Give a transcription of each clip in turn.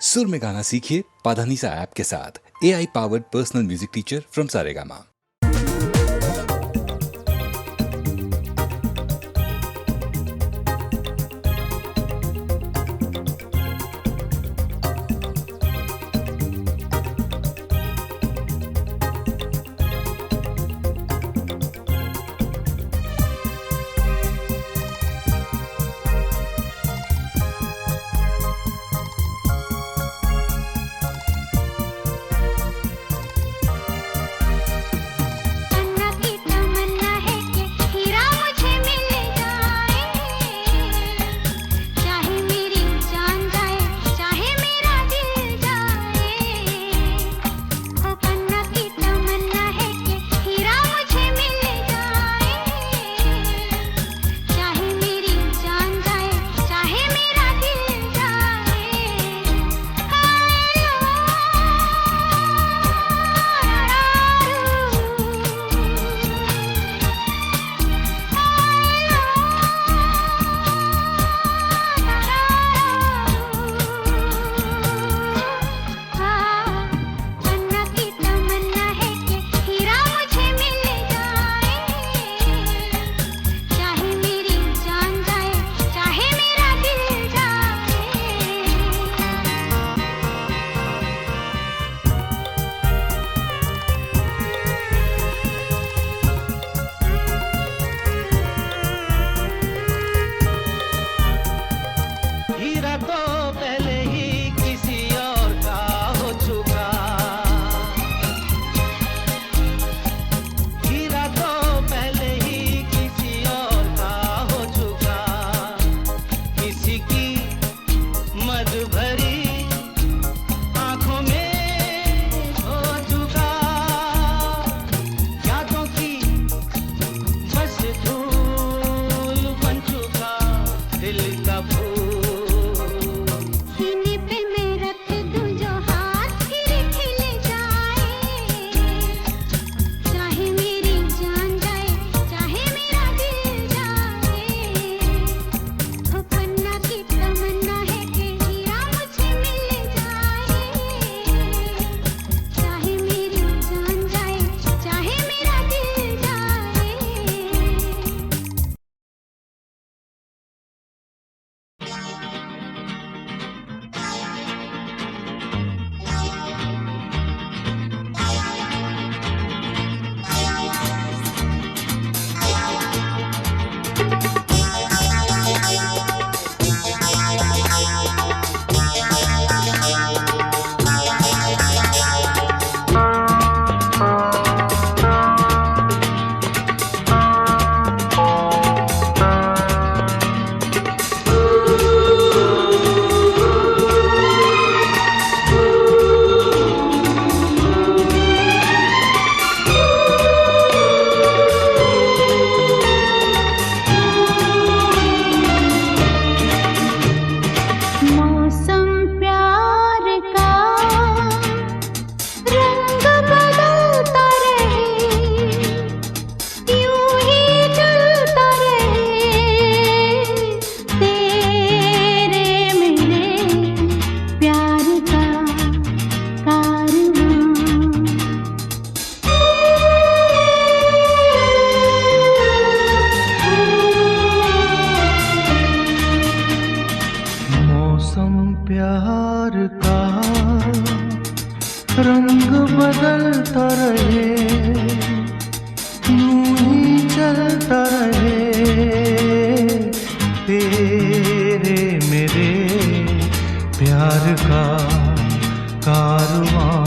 सुर में गाना सीखिए पाधानीसा ऐप के साथ। AI powered personal music teacher from Saregama. प्यार का रंग बदलता रहे, यूं ही चलता रहे तेरे मेरे प्यार का कारवां।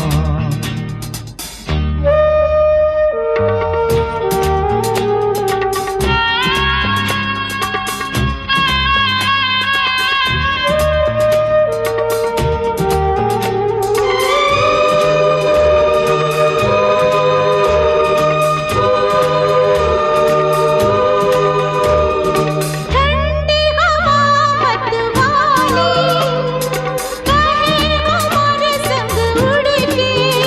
के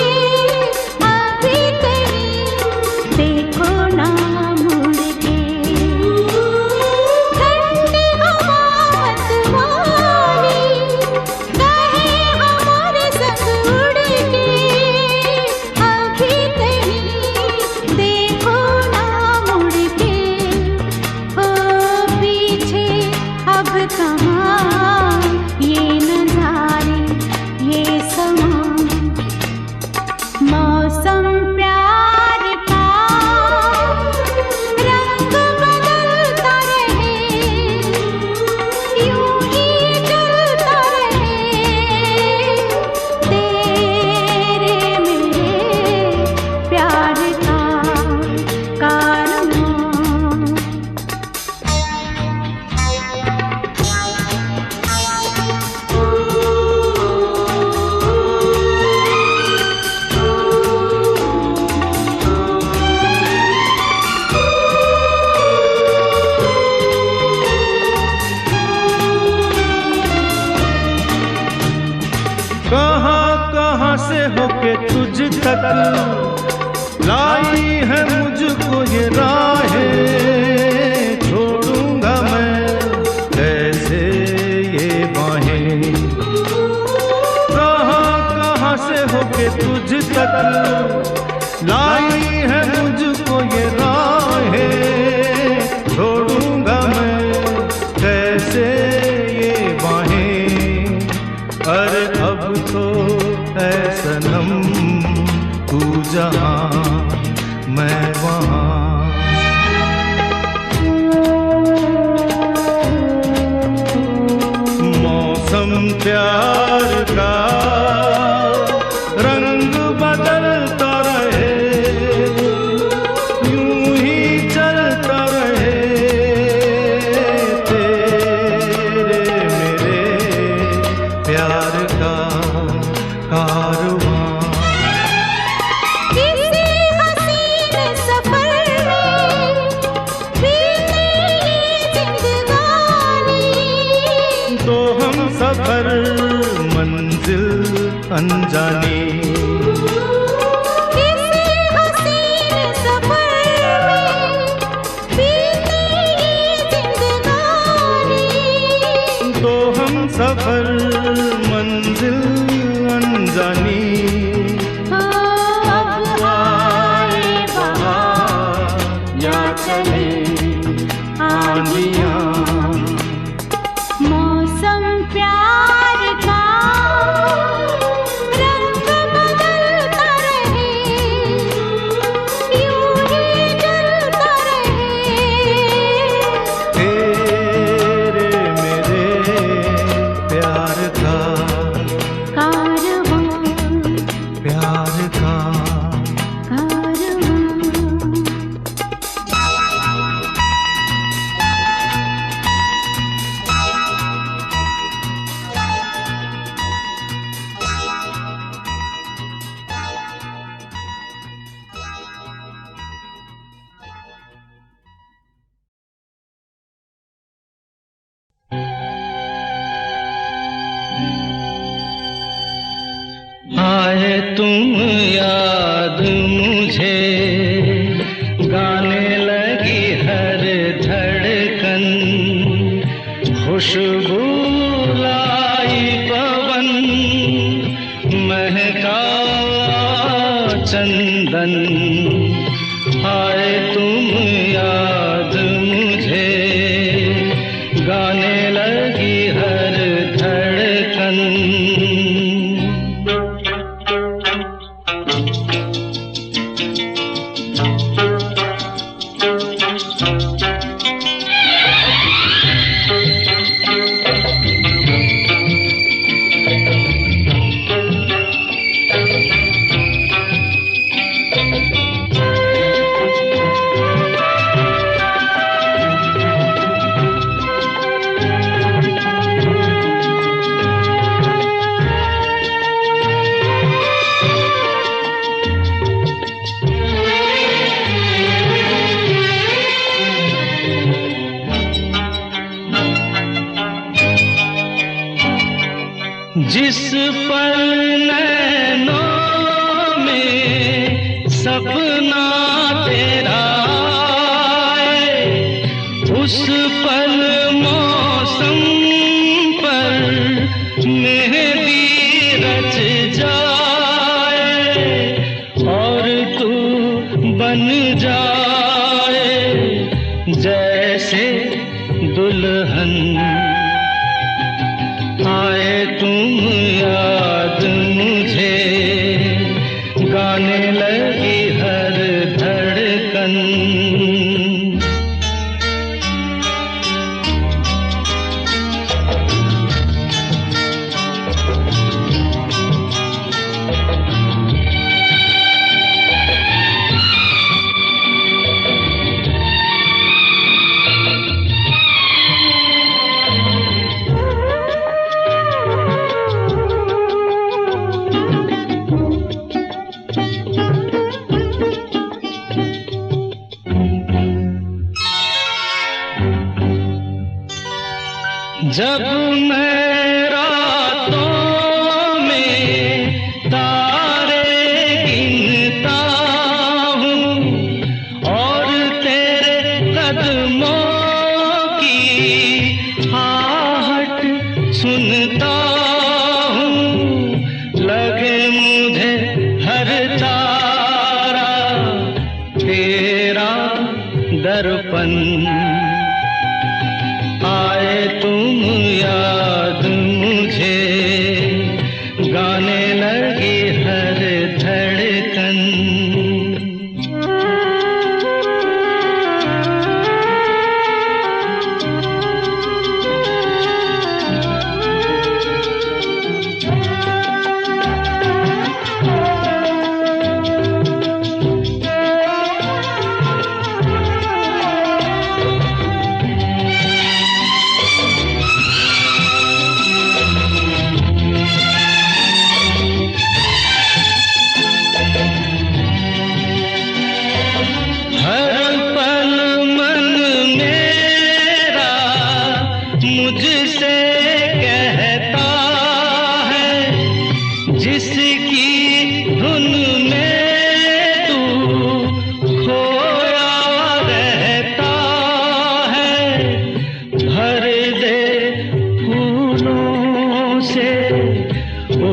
कहाँ कहाँ से होके तुझ तक लाई है मुझको ये राहें, छोड़ूंगा मैं कैसे ये बाहें। कहाँ कहाँ से होके तुझ तक लाई है मुझको ये राहें, छोड़ूंगा मैं कैसे ये बाहें। अरे अब तो है सनम तू जहाँ मैं वहाँ। मौसम प्यार का रंग बदलता रहे, यूं ही चलता रहे तेरे मेरे प्यार का कारवां। तो हम सफर मंजिल अनजानी, किसी हसीन सफर में बीते ये जिंदगानी। तो हम सफर मंजिल अनजानी। अब आए बहार या चले आंधियाँ, मौसम प्यार का रंग बदलता रहे, यूं ही चलता रहे तेरे मेरे प्यार का कारवां, प्यार का। कारवां। आए तुम याद मुझे, गाने लगी हर धड़कन, खुशबू लाई पवन, महका चंदन। आए तुम याद मुझे, गाने लगी हर धड़कन। जिस पल नैनों में सपना तेरा आए, उस पल मौसम पर मेहंदी रच जाए, और तू बन जाए जैसे दुल्हन। आए तुम याद मुझे, गाने लगी हर धड़कन।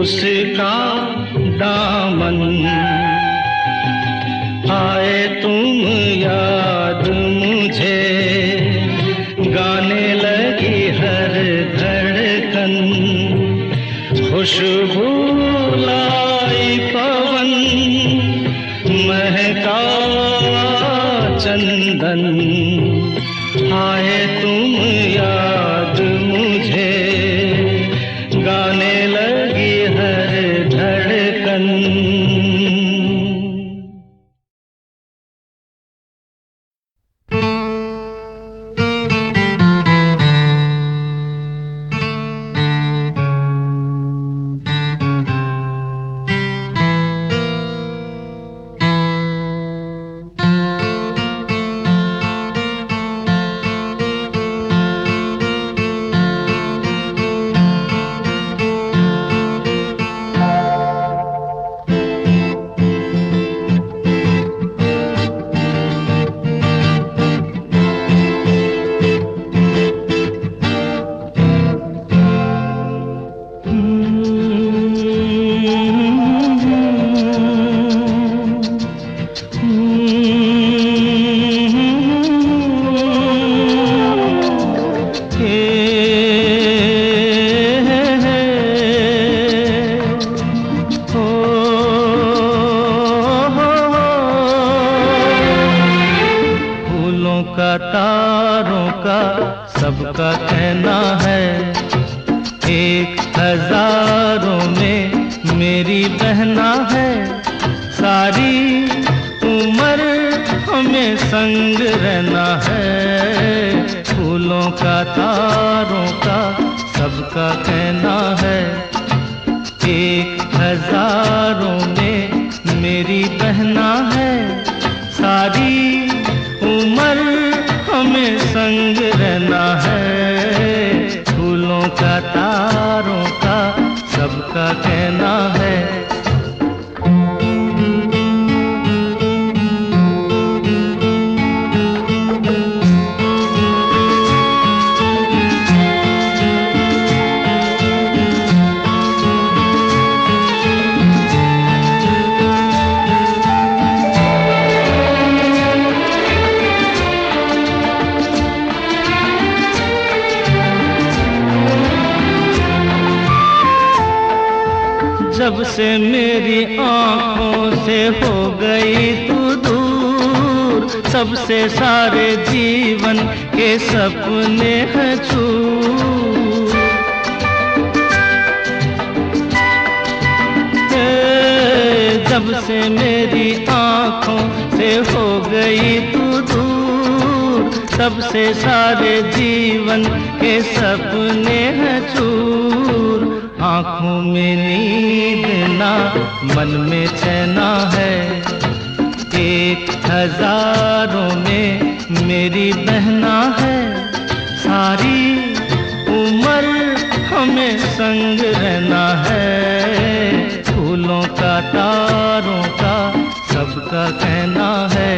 उसका दामन। आए तुम याद मुझे, गाने लगी हर धड़कन, खुशबू लाई पवन, महका चंदन। आए तुम याद मुझे, गाने लगी हर धड़कन। तारों का सबका कहना है, एक हजारों में मेरी बहना है। सारी उम्र हमें संग रहना है, फूलों का तारों का सबका कहना है। एक हजारों में मेरी बहना है, सारी उम्र हमें संग रहना है, फूलों का तारों का सबका कहना है। जब से मेरी आँखों से हो गई तू दूर, सबसे सारे जीवन के सपने हैं चूर। जब से मेरी आँखों से हो गई तू दूर, सबसे सारे जीवन के सपने हैं चूर। आँखों में नींद ना मन में चैना है, एक हजारों में मेरी बहना है। सारी उम्र हमें संग रहना है, फूलों का तारों का सबका कहना है।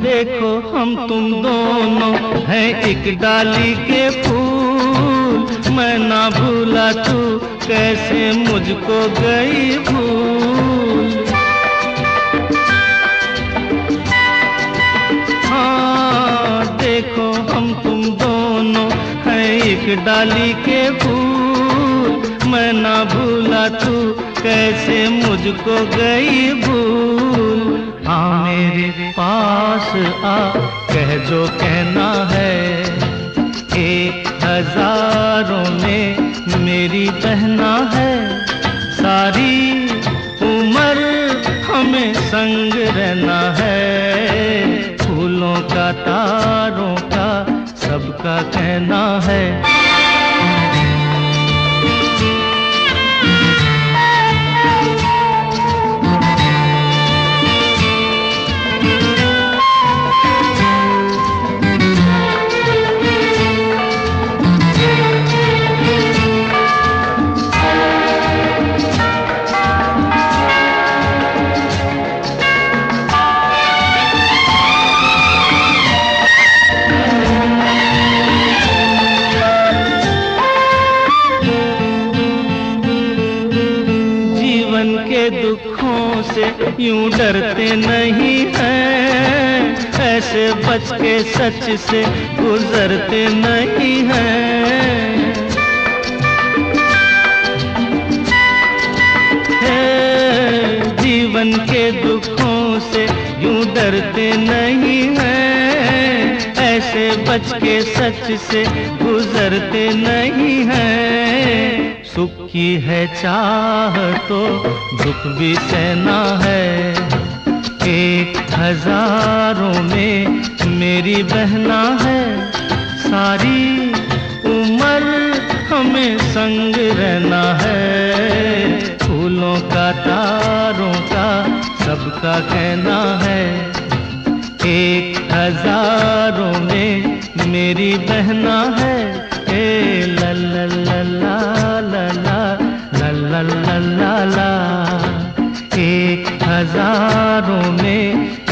देखो हम तुम दोनों हैं एक डाली के फूल, मैं ना भूला तू कैसे मुझको गई भूल। हाँ देखो हम तुम दोनों हैं एक डाली के फूल, मैं ना भूला तू कैसे मुझको गई भूल। हाँ मेरे पास आ कह जो कहना है, एक हजारों में मेरी बहना है। सारी उम्र हमें संग रहना है, फूलों का तारों का सबका कहना है। यूं डरते नहीं हैं, ऐसे बच के सच से गुजरते नहीं हैं। जीवन के दुखों से यूं डरते नहीं हैं, ऐसे बच के सच से गुजरते नहीं हैं। सुख की है चाह तो दुख भी सहना है, 1000 में मेरी बहना है। सारी उम्र हमें संग रहना है, फूलों का तारों का सबका कहना है। 1000 में मेरी बहना है। ए ला ला ला ला ला ला ला ला ला ला। 1000 में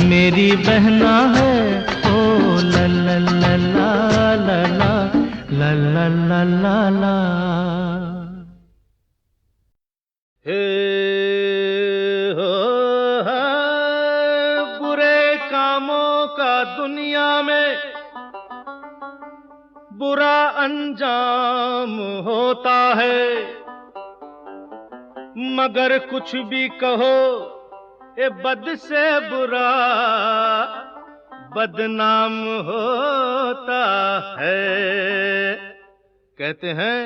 मेरी बहना है। ओ ला ला ला ला ला ला ला ला ला ला। हे हो है बुरे कामों का दुनिया में बुरा अंजाम होता है, मगर कुछ भी कहो ये बद से बुरा बदनाम होता है। कहते हैं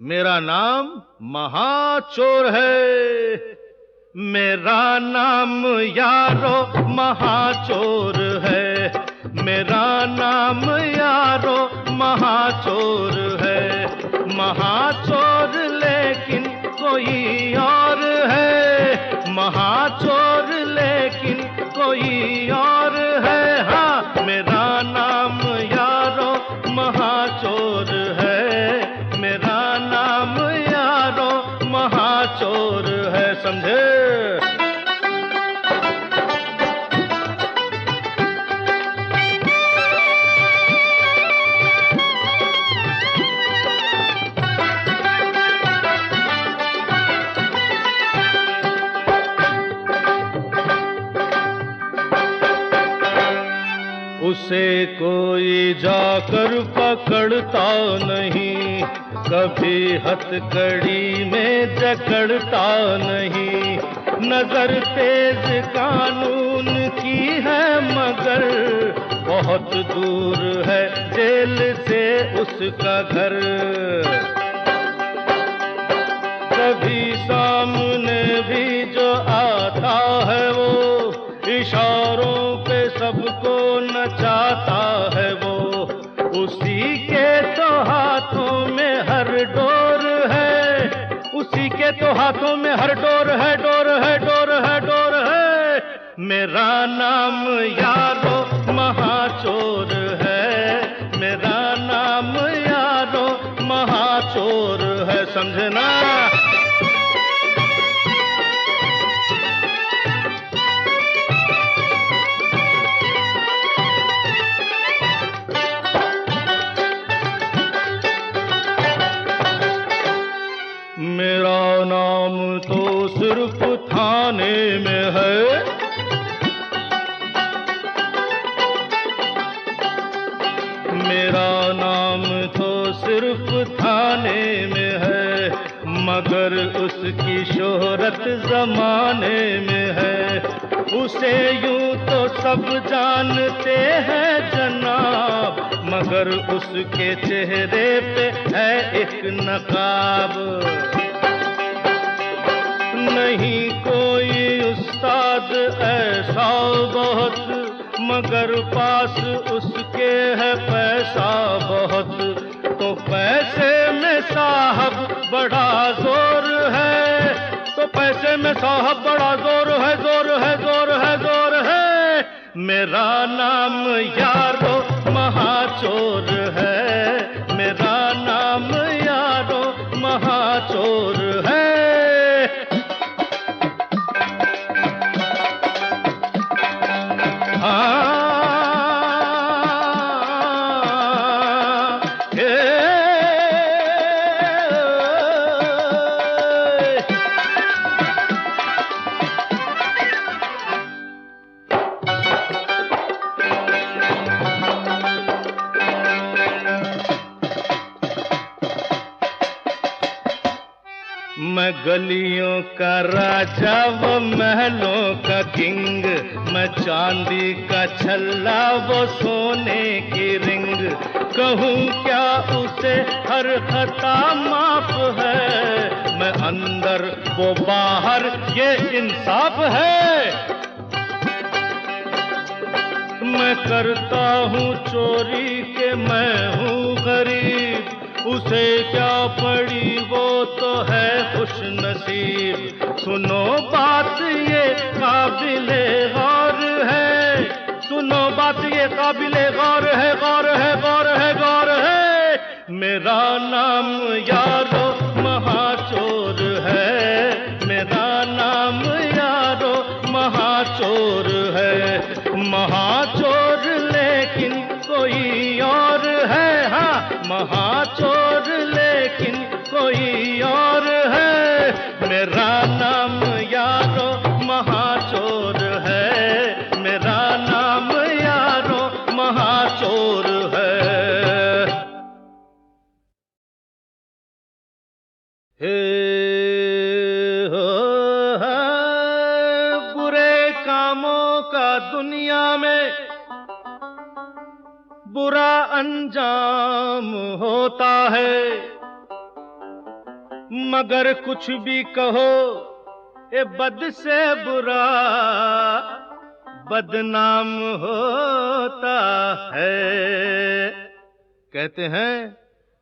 मेरा नाम महाचोर है, मेरा नाम यारो महाचोर है, मेरा नाम यारो महाचोर है। महाचोर लेकिन कोई और है, महाचोर लेकिन कोई और है। हाँ मेरा नाम यारो महाचोर है, मेरा नाम यारो महाचोर है। समझे? उसे कोई जाकर पकड़ता नहीं, कभी हथकड़ी में जकड़ता नहीं। नजर तेज कानून की है मगर बहुत दूर है जेल से उसका घर। कभी सामने भी जो आता है वो इशारों पे सबको नचाता है वो। उसी के तो हाथों में हर डोर है, उसी के तो हाथों में हर डोर है, डोर है, डोर है, डोर है। मेरा नाम यारो महाचोर है, मेरा नाम यारो महाचोर है। समझना? मेरा नाम तो सिर्फ थाने में है, मेरा नाम तो सिर्फ थाने में है, मगर उसकी शोहरत जमाने में है। उसे यूं तो सब जानते हैं जनाब, मगर उसके चेहरे पे है एक नकाब। नहीं कोई उस्ताद ऐसा बहुत, मगर पास उसके है पैसा बहुत। तो पैसे में साहब बड़ा जोर है, तो पैसे में साहब बड़ा जोर है, जोर है, जोर है, जोर है। मेरा नाम यारो महाचोर है, मेरा नाम यारो महाचोर है। मैं गलियों का राजा वो महलों का किंग, मैं चांदी का छल्ला वो सोने की रिंग। कहूँ क्या उसे हर खता माफ है, मैं अंदर वो बाहर ये इंसाफ है। मैं करता हूँ चोरी के मैं हूँ गरीब, उसे क्या पड़ी वो तो है खुश नसीब। सुनो बात ये काबिले गौर है, सुनो बात ये काबिले गौर है, गौर है, गौर है, गौर है। मेरा नाम यारो महाचोर है, मेरा नाम यारो महाचोर है। महाचोर लेकिन कोई और है, हाँ महाचोर लेकिन कोई और है। मेरा नाम यारो महाचोर है, मेरा नाम यारो महाचोर है। हे हो है, बुरे कामों का दुनिया में बुरा अंजाम होता है, मगर कुछ भी कहो ये बद से बुरा बदनाम होता है। कहते हैं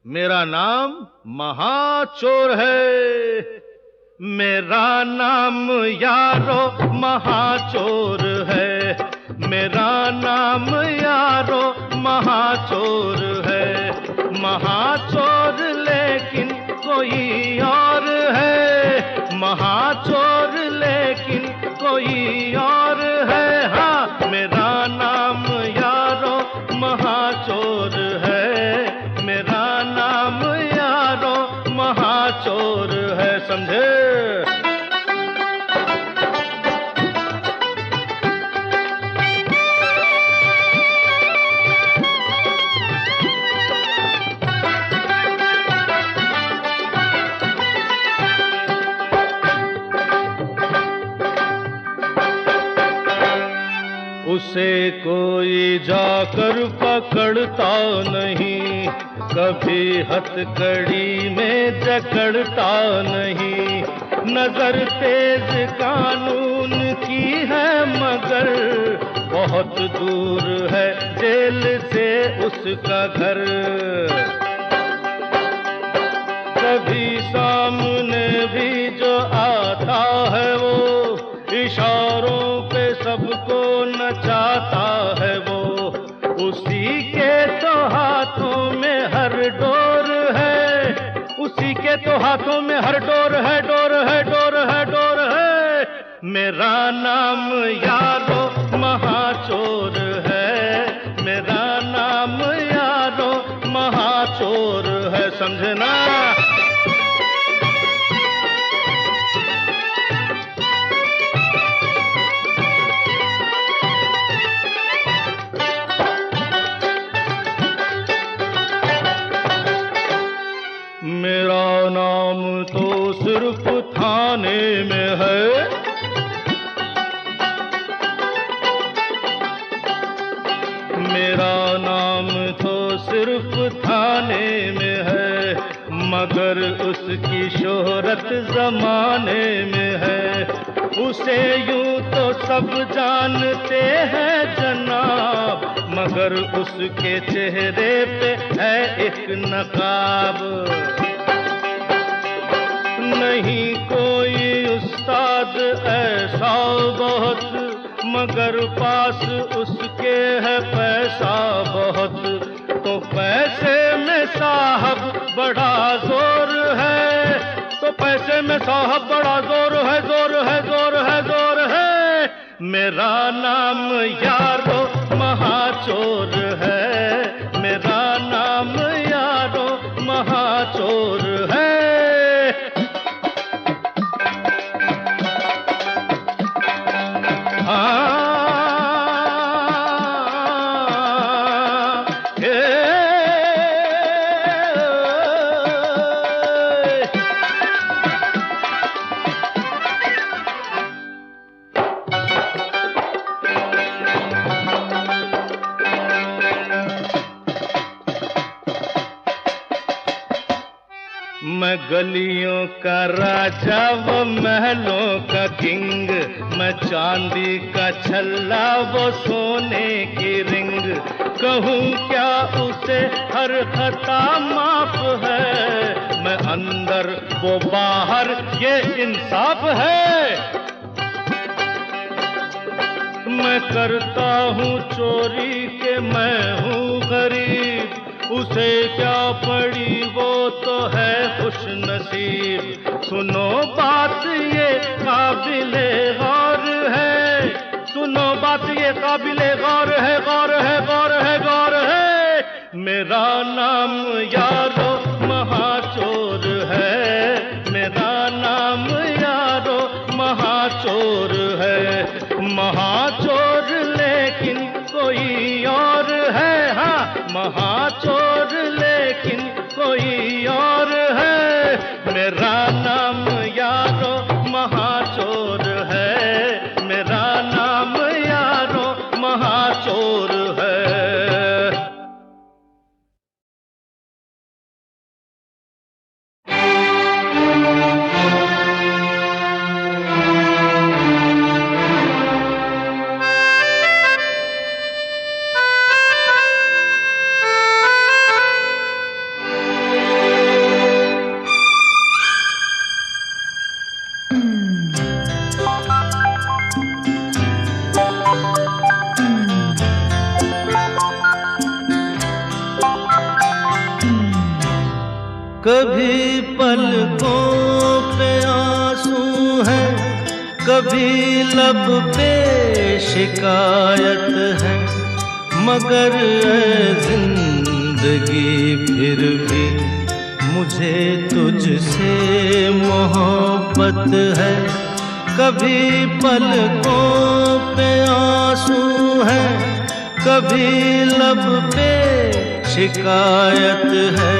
मेरा नाम महाचोर है, मेरा नाम यारो महाचोर है, मेरा नाम यारो महाचोर है। महाचोर लेकिन कोई और है, महाचोर लेकिन कोई और है। हाँ मेरा नाम यारो महाचोर है, मेरा नाम यारो महाचोर है। समझे? उसे कोई जाकर पकड़ता नहीं, कभी हथकड़ी में जकड़ता नहीं। नजर तेज कानून की है मगर बहुत दूर है जेल से उसका घर। कभी सामने भी जो आता है वो इशारों पे सबको नचाता है वो। उसी के तो हाथों में हर डोर है, उसी के तो हाथों में हर डोर है, डोर है, डोर है, डोर है। मेरा नाम यारो महाचोर है, मेरा नाम यारो महाचोर है। समझना? मेरा नाम तो सिर्फ थाने में है, मेरा नाम तो सिर्फ थाने में है, मगर उसकी शोहरत जमाने में है। उसे यूं तो सब जानते हैं जनाब, मगर उसके चेहरे पे है एक नकाब। नहीं कोई उस्ताद ऐसा बहुत, मगर पास उसके है पैसा बहुत। तो पैसे में साहब बड़ा जोर है, तो पैसे में साहब बड़ा जोर है, जोर है, जोर है, जोर है। मेरा नाम यारो महाचोर है, मेरा नाम यारो महाचोर है। मैं गलियों का राजा वो महलों का किंग, मैं चांदी का छल्ला वो सोने की रिंग। कहूँ क्या उसे हर खता माफ है, मैं अंदर वो बाहर ये इंसाफ है। मैं करता हूँ चोरी के मैं हूँ गरीब, उसे क्या पड़ी वो तो है खुश नसीब। सुनो बात ये काबिले गौर है, सुनो बात ये काबिले गौर है, गौर है, गौर है, गौर है। मेरा नाम यारो महाचोर है, मेरा नाम यारो महाचोर है। महाचोर लेकिन कोई और है, हाँ महाचोर लेकिन कोई और है। मेरा नाम यारो महाचोर है, मेरा नाम यारो महाचोर है। कभी पलकों पे आंसू है, कभी लब पे शिकायत है, मगर ऐ जिंदगी फिर भी मुझे तुझसे मोहब्बत है। कभी पलकों पे आंसू है, कभी लब पे शिकायत है,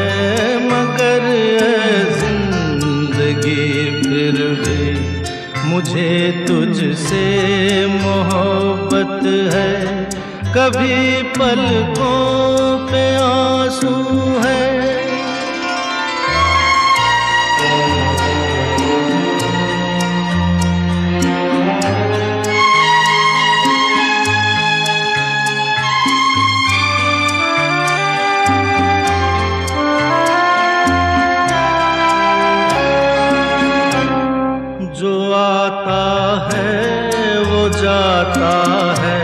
मगर जिंदगी फिर भी मुझे तुझसे मोहब्बत है। कभी पलकों पे आंसू है। जो आता है वो जाता है,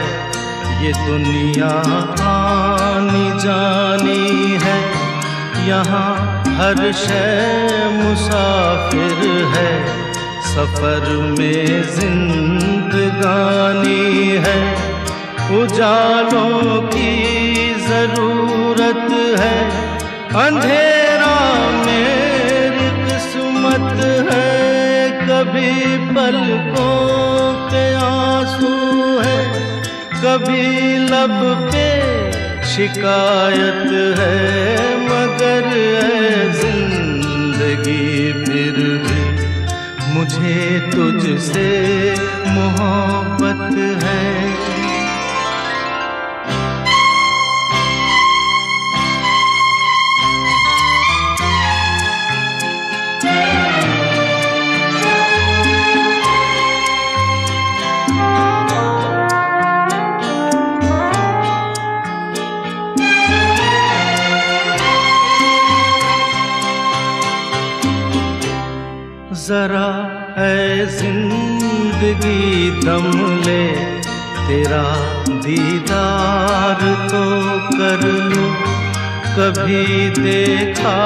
ये दुनिया आनी जानी है। यहाँ हर शय मुसाफिर है, सफर में जिंदगानी है। उजालों की जरूरत है, अंधेरा मेरी किस्मत है। कभी पलकों पे आंसू है, कभी लब पे शिकायत है, मगर है जिंदगी फिर भी मुझे तुझसे मोहब्बत है। जरा है जिंदगी दम ले, तेरा दीदार तो कर लूं। कभी देखा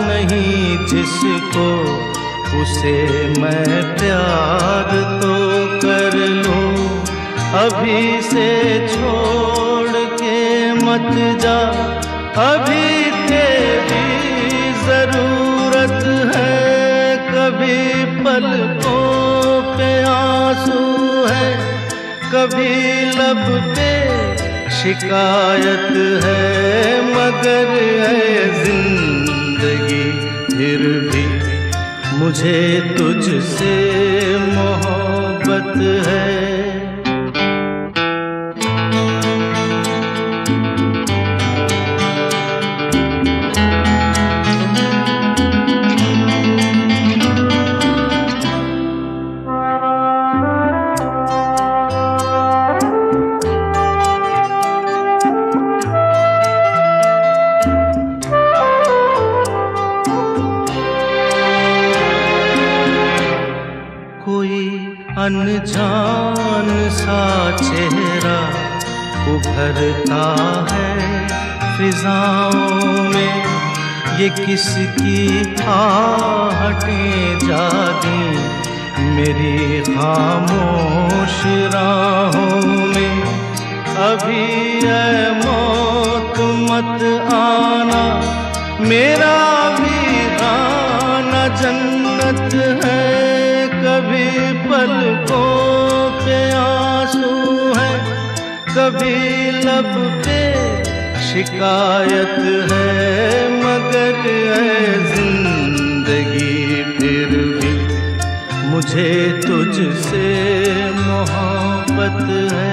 नहीं जिसको, उसे मैं प्यार तो कर लूं। अभी से छोड़ के मत जा, अभी तेरी जरूरत है। कभी पलकों पे आंसू है, कभी लब पे शिकायत है, मगर है जिंदगी फिर भी मुझे तुझसे मोहब्बत है। अनजान सा चेहरा उभरता है फिजाओं में, ये किसकी आहटें जागी मेरी खामोश राहों में। अभी ऐ मौत मत आना, मेरा भी गाना जन्नत है। कभी पलकों पे आंसू है, कभी लब पे शिकायत है, मगर है जिंदगी फिर भी मुझे तुझसे मोहब्बत है।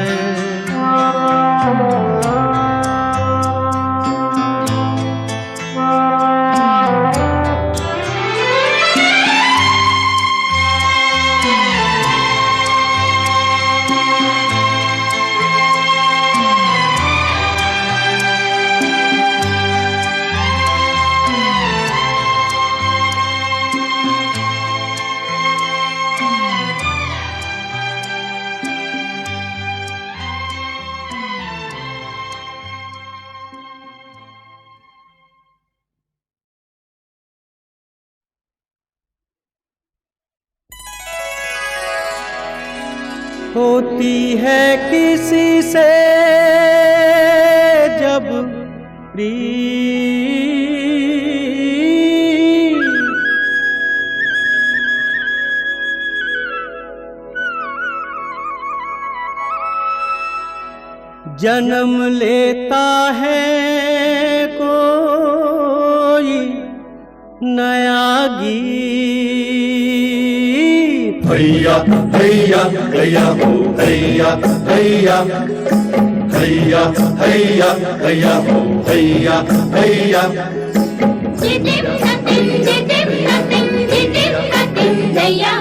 होती है किसी से जब प्रीत, जन्म लेता है कोई नया गीत। हैया हैया हैया हो हैया हैया हैया हैया हैया हो हैया हैया। जिदिम नतिम दैया,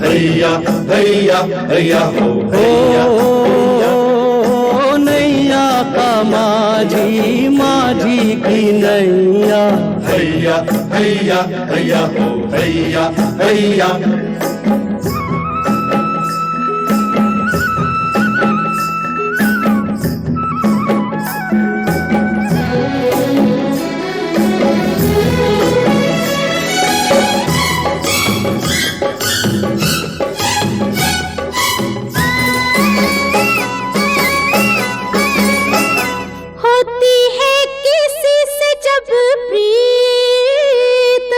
हैया हैया हैया हो हैया नैया का माझी माझी की नैया। हैया हैया हैया हो हैया हैया। होती है किसी से जब प्रीत,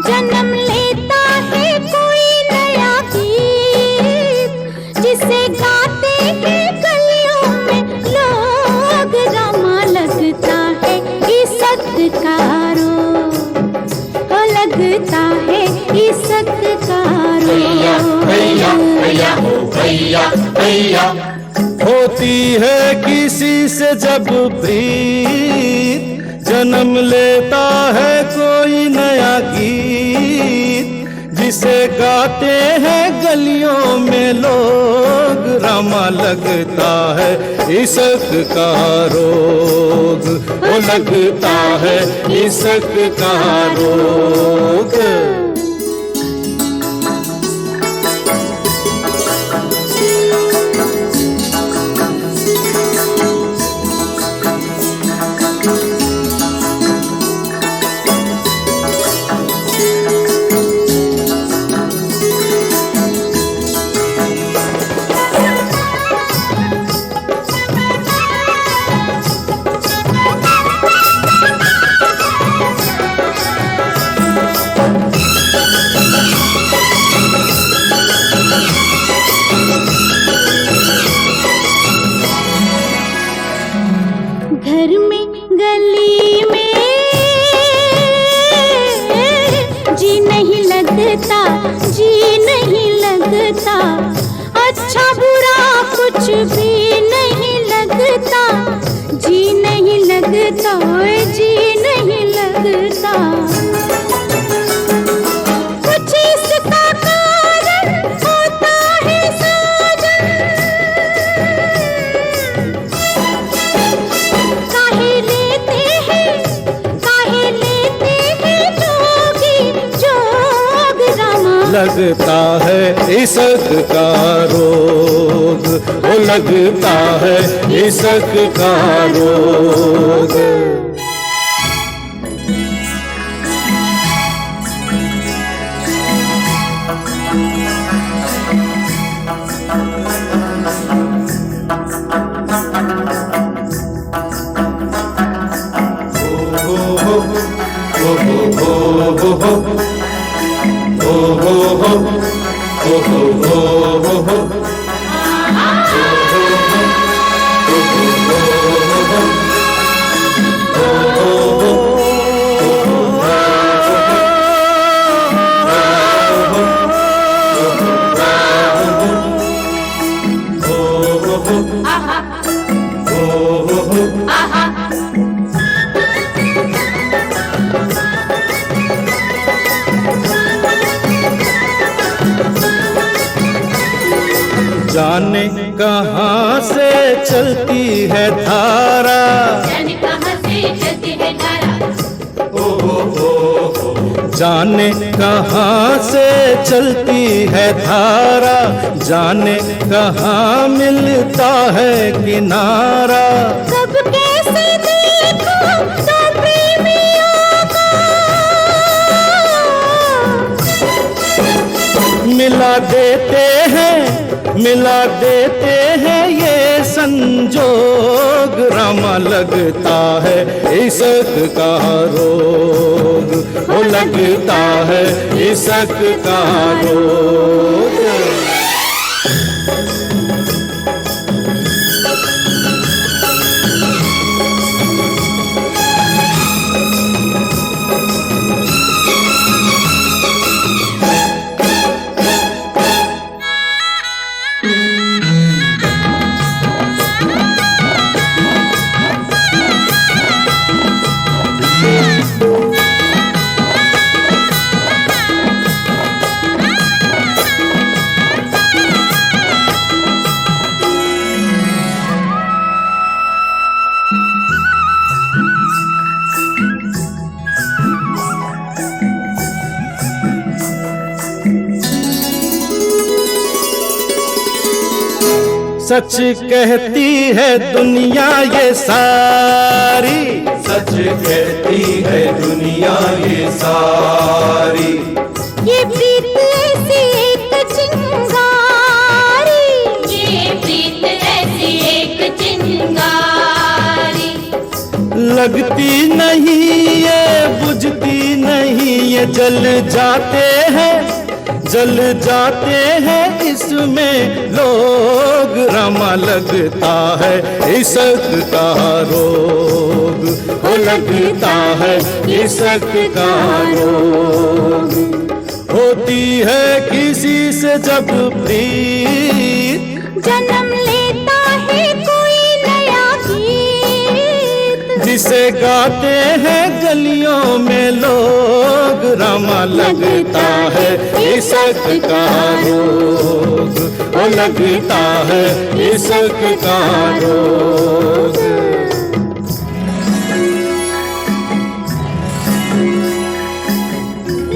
जन्म लेता है कोई नया गीत, जिसे गाते हैं गलियों में लोग। रमा लगता है इज़्ज़त का रोग, हो लगता है इज़्ज़त का रोग। हैया हैया हो हैया हैया। होती है किसी से जब प्रीत, जन्म लेता है कोई नया गीत, जिसे गाते हैं गलियों में लोग। रमा लगता है इश्क का रोग, वो लगता है इश्क का रोग। घर में गली में जी नहीं लगता, जी नहीं लगता। अच्छा बुरा कुछ भी नहीं लगता, जी नहीं लगता, ओए जी नहीं लगता। कुछ इसका कारण होता है साजन, काहे लेते हैं जोगी जोग। रमा लगता है इश्क का रोग, वो लगता है इश्क का रोग। जाने कहाँ से चलती है धारा, जाने कहाँ से चलती है धारा, जाने कहाँ से चलती है धारा, जाने कहाँ मिलता है किनारा। कब कैसे देखो तो प्रेमियों को मिला देते हैं ये संजोग। रमा लगता है इश्क का रोग, वो लगता है इश्क का रोग। सच कहती है दुनिया ये सारी, सच कहती है दुनिया ये सारी। ये प्रीत ऐसी एक चिंगारी, ये प्रीत ऐसी एक चिंगारी। लगती नहीं ये बुझती नहीं ये, जल जाते हैं इसमें लोग। रमा लगता है इश्क का रोग, वो लगता है इश्क का रोग। होती है किसी से जब प्रीत, जन्म लेता है कोई नया गीत, जिसे गाते हैं गलियों में लोग। रमा लगता है इश्क का रोग, वो लगता है इश्क का रोग।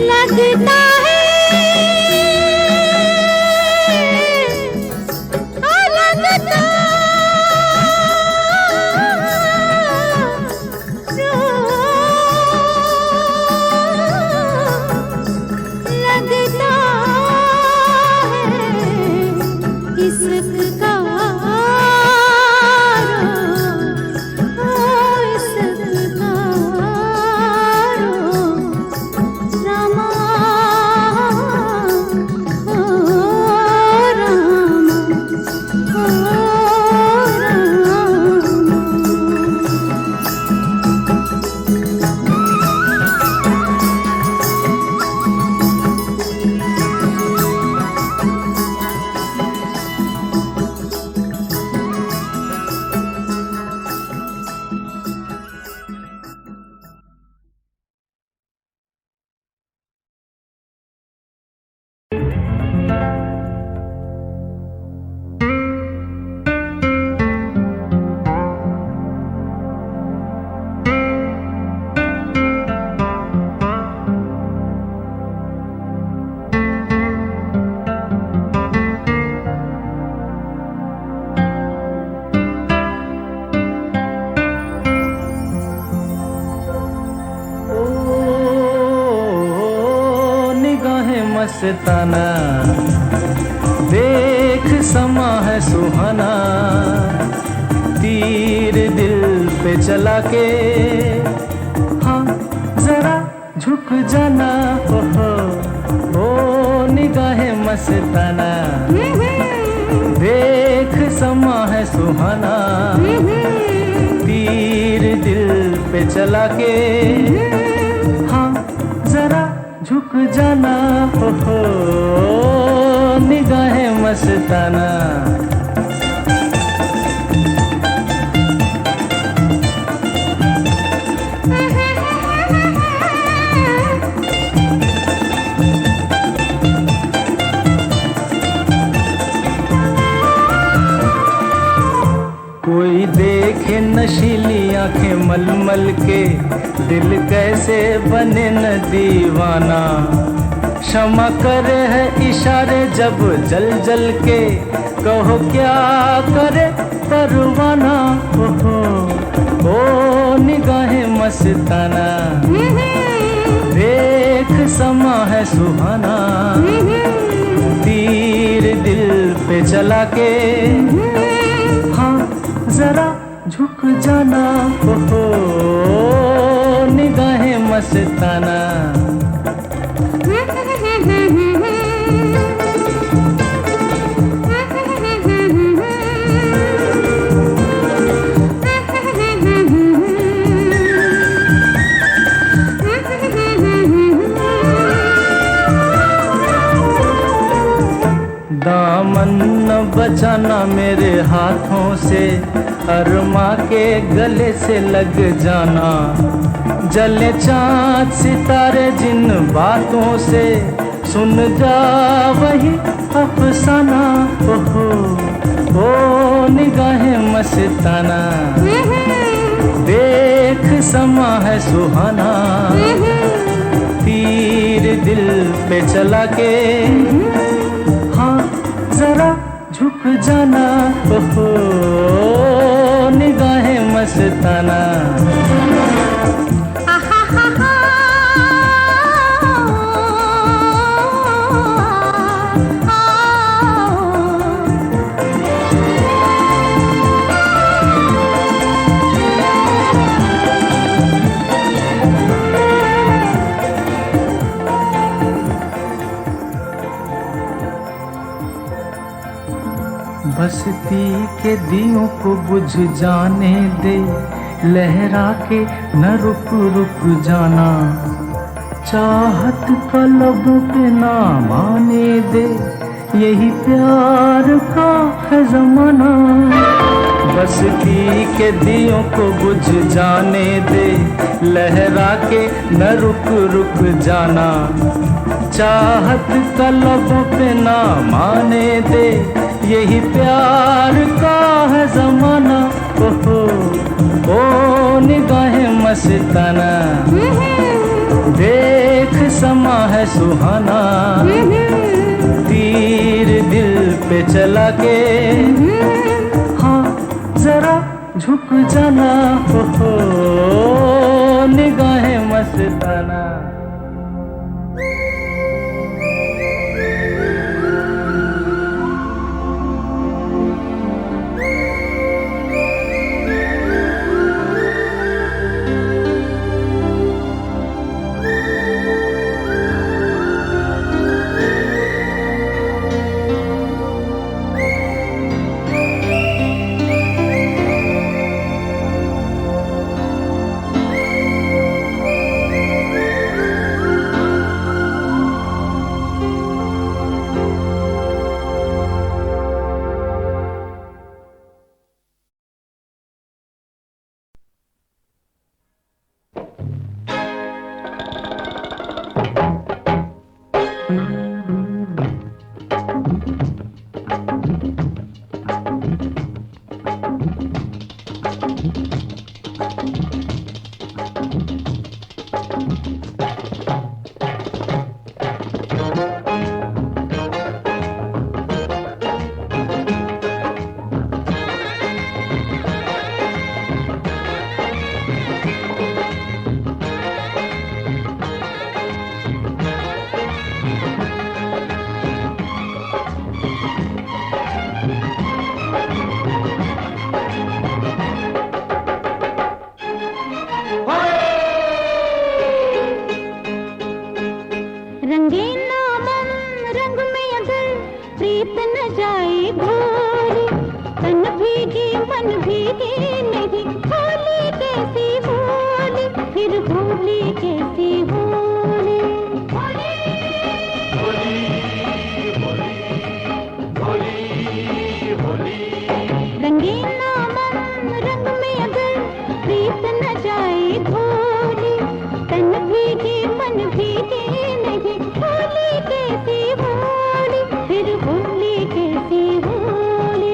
लगता है लगता इश्क का रोग। मस्ताना, देख समा है सुहाना, तीर दिल पे चला के, हाँ जरा झुक जाना, ओ निगाहें मस्ताना, देख समा है सुहाना, तीर दिल पे चला के, हाँ जरा झुक जाना, निगाहें मस्ताना। कोई देखे नशीली आंखें मलमल के, दिल कैसे बने न दीवाना, क्षमा करे है इशारे जब जल जल के, कहो क्या करे परवाना, ओ निगाहें मस्ताना, देख समा है सुहाना, तीर दिल पे चला के, हाँ जरा झुक जाना, निगाहें मस्ताना। दामन न बचाना मेरे हाथों से, अरमा के गले से लग जाना, जले चाँद सितारे जिन बातों से, सुन जा वही अफसाना, ओ निगाहें मस्ताना, देख समा है सुहाना, तीर दिल पे चला के, हाँ जरा झुक जाना, निगाहें मस्ताना। बस्ती के दियों को बुझ जाने दे, लहरा के न रुक रुक जाना, चाहत का लबों पे ना माने दे, यही प्यार का है जमाना। बस्ती के दियों को बुझ जाने दे, लहरा के न रुक रुक जाना, चाहत का लबों पे ना माने दे, यही प्यार का है जमाना, ओ निगाहें मस्ताना, देख समा है सुहाना, तीर दिल पे चला के, हाँ जरा झुक जाना, निगाहें मस्ताना। धोली, तन भीगे मन भीगे नहीं, होली कैसी होली, फिर होली कैसी होली।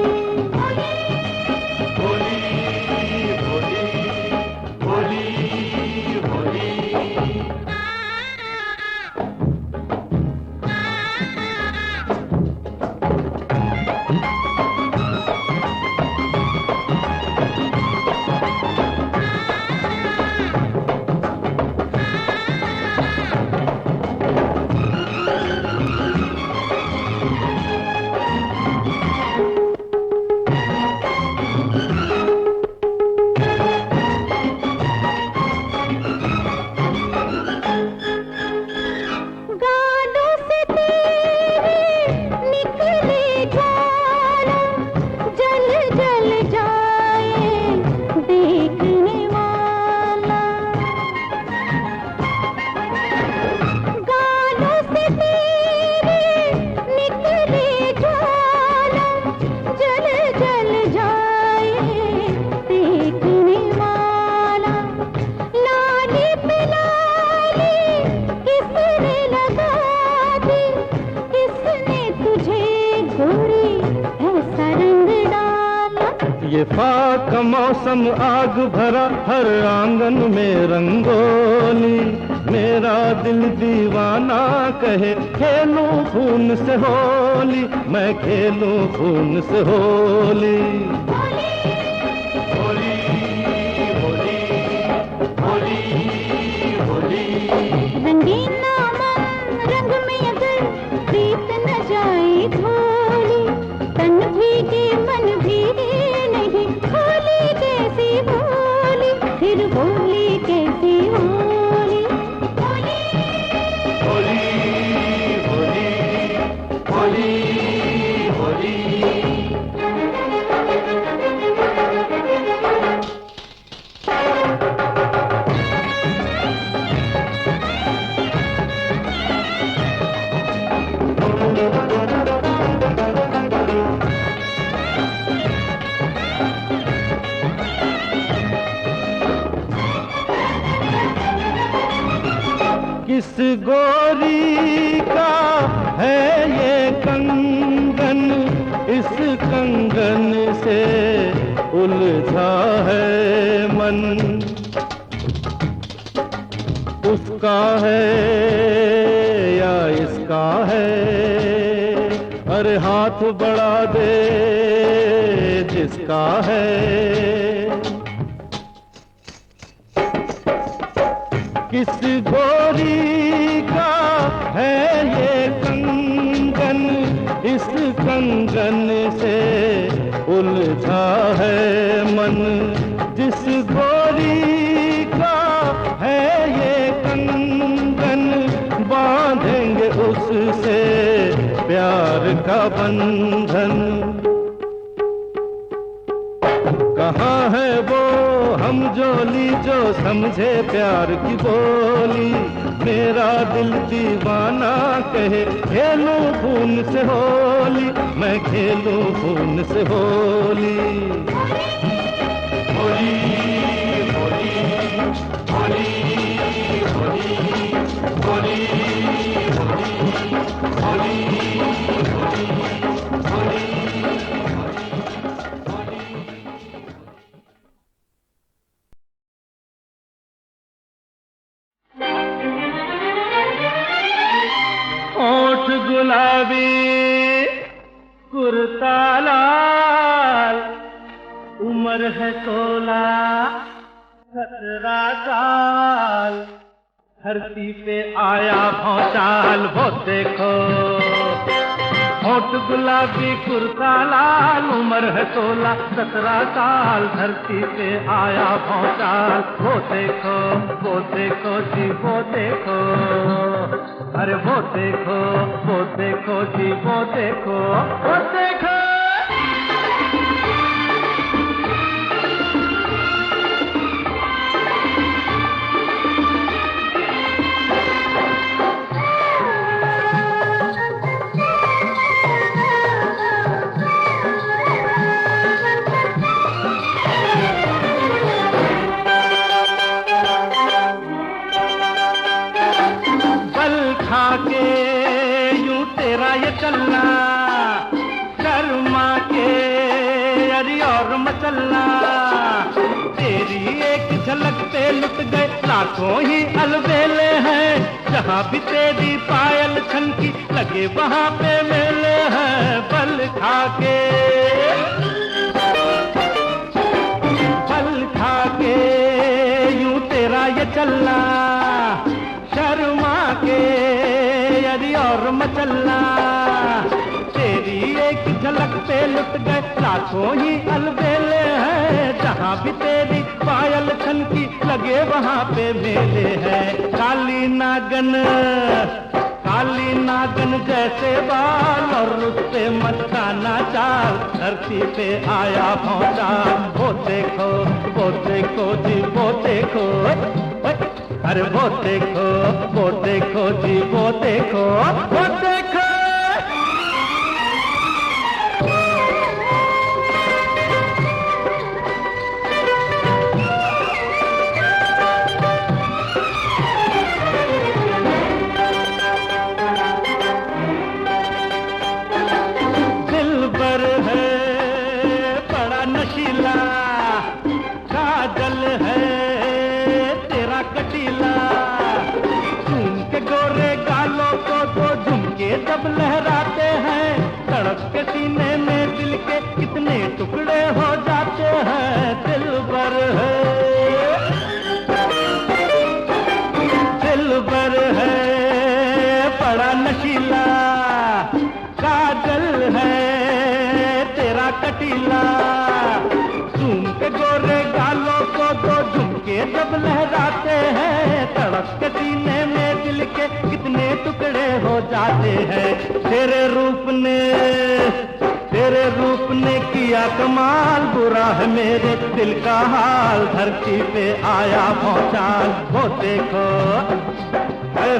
गालों से तेरे निकले ज्वाला, जल जल जाए देखने वाला। गालों से तेरे निकले ज्वाला, जल जल जाए देखने वाला। लाली पे लाली किसने लगा दी, किसने तुझे गोरी ऐसा रंग डाला। ये फाग का मौसम आग भरा, हर आंगन में रंगोली। मेरा दिल दीवाना कहे खेलूं खून से होली, मैं खेलूं खून से होली। रंगीना मन रंग में अगर प्रीत न जाए धोली, तन भीगे मन भीगे नहीं, होली कैसी होली, फिर होली कैसी होली। किस गोरी का है ये कंगन, इस कंगन से उलझा है मन। उसका है या इसका है, अरे हाथ बढ़ा दे जिसका है। किस गोरी का है ये कंगन, इस कंगन से उलझा है मन। जिस गोरी का है ये कंगन, बांधेंगे उससे प्यार का बंधन। कहाँ है वो हम जोली जो समझे प्यार की बोली। मेरा दिल दीवाना कहे खेलूं खून से होली, मैं खेलूं खून से होली। होली होली होली होली होली होली होली। होठ गुलाबी कुर्ता लाल, उम्र है 16 17 साल। धरती पे आया भौचाल वो देखो। होठ गुलाबी कुर्ता लाल, उम्र है 16 17 साल। धरती पे आया भौचाल वो देखो जी वो देखो। अरे वो देखो जी वो देखो वो देखो। झलक पे लुट गए लाखों ही अलबेले हैं। जहाँ भी तेरी पायल छनकी लगे वहाँ पे मेले हैं। पल खाके यूं तेरा ये चलना, शर्मा के यदि और मचलना। तेरी एक झलक पे लुट गए लाखों ही अलबेले हैं। जहाँ भी तेरी पायल छनकी लगे वहाँ पे मेले हैं। काली नागन जैसे बाल और उससे मस्ताना चाल, धरती पे आया पहुँचा। वो देखो जी वो देखो, अरे वो देखो जी वो देखो, वो देखो। काजल है तेरा कटीला, झूम के गोरे गालों को तो झुमके सब लहराते हैं। तड़प के सीने में दिल के कितने टुकड़े हो जाते हैं। दिलबर है बड़ा नशीला, काजल है तेरा कटीला, झूम के गोरे गालों को तो झुमके सब लहराते हैं। तड़प के सीने में दिल के कितने टुकड़े हो जाते हैं। तेरे रूप ने किया कमाल, बुरा है मेरे दिल का हाल, धरती पे आया भौचाल। वो देखो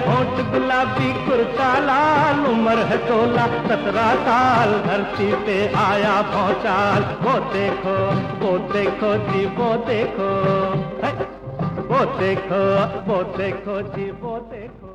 होठ गुलाबी कुर्ता लाल, उम्र है 16-17 साल, धरती पे आया भौचाल। वो देखो जी वो देखो, वो देखो जी वो देखो।